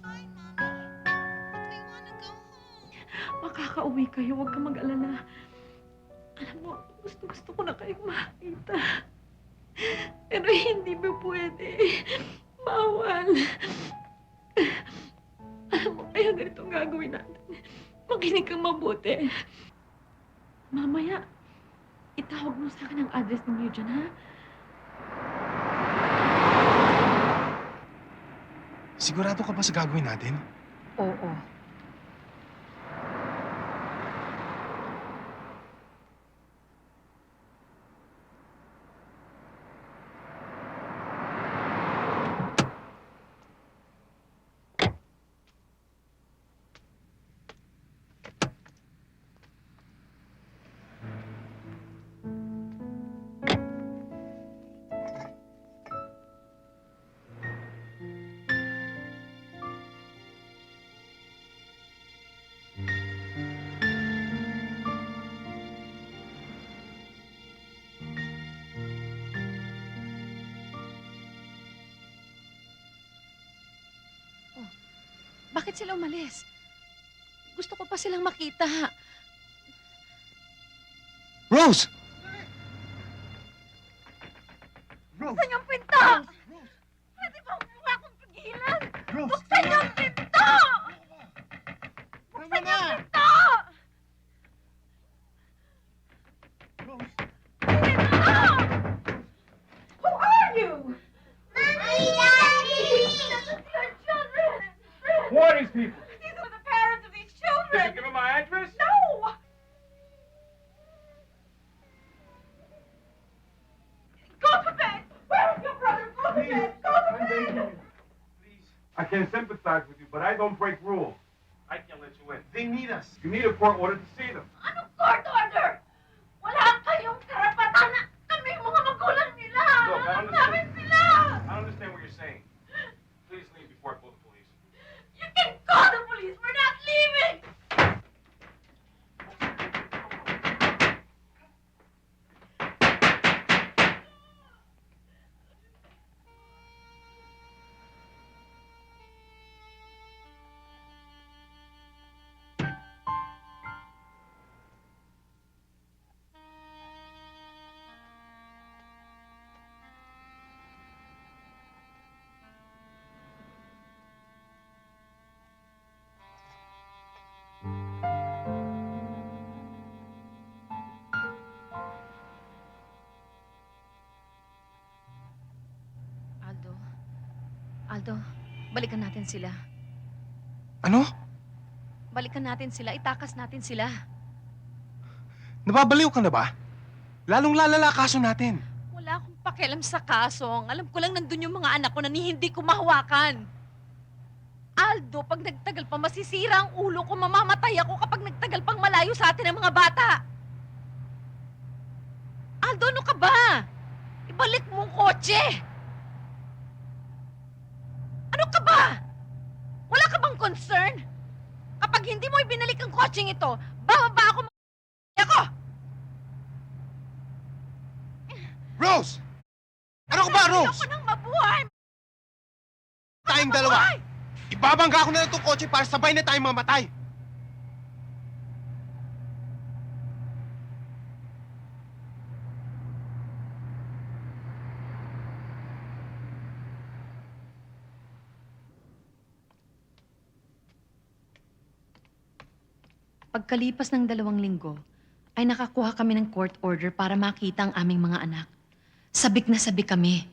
Hi, Mommy. But we wanna go home. Makakauwi kayo, huwag ka mag-alala. Alam mo, gusto ko na kayong makita. Pero hindi ba pwede? Bawal. Alam mo, kaya ganito ang gagawin natin. Makinig kang mabuti. Mamaya, itawag mo sa akin ang address ninyo dyan, ha? Sigurado ka ba sa gagawin natin? Oo. Bakit sila umalis? Gusto ko pa silang makita. Rose! Buksan yung pinto! Pwede ba huwag akong pigilan? Rose! Buksan yung pinto! Buksan yung pinto! Rose! Pinto! Who are you? Mommy, Daddy! Listen to your children! Who are these people? These are the parents of these Did children! you give them my address? No! Go to bed! Where is your brother? Go to bed! Go to bed! Please. I can sympathize with you, but I don't break rules. I can't let you in. They need us. You need a court order to see them. Anong court order? Wala kayong karapatan na kami yung mga magulang nila! Look, I Hanap understand. namin sila! I don't understand what you're saying. Please leave before I call the police. You can call the police! We're not leaving! Aldo, balikan natin sila. Ano? Balikan natin sila, itakas natin sila. Nababaliw ka na ba? Lalong lalala kaso natin. Wala akong pakialam sa kasong. Alam ko lang nandun yung mga anak ko na hindi ko mahawakan. Aldo, pag nagtagal pa masisira ang ulo ko, mamamatay ako kapag nagtagal pang malayo sa atin ang mga bata. Aldo, ano ka ba? Ibalik mo ang kotse! Ano ka ba? Wala ka bang concern? Kapag hindi mo ibinalik ang kotseng ito, bababa ako ako! Rose! Ano ka ba, Rose? Ayoko nang mabuhay! Tayong dalawa. Ibabangga ko na lang itong kotse para sabay na tayong mamatay. Pagkalipas ng 2 linggo, ay nakakuha kami ng court order para makita ang aming mga anak. Sabik na sabik kami.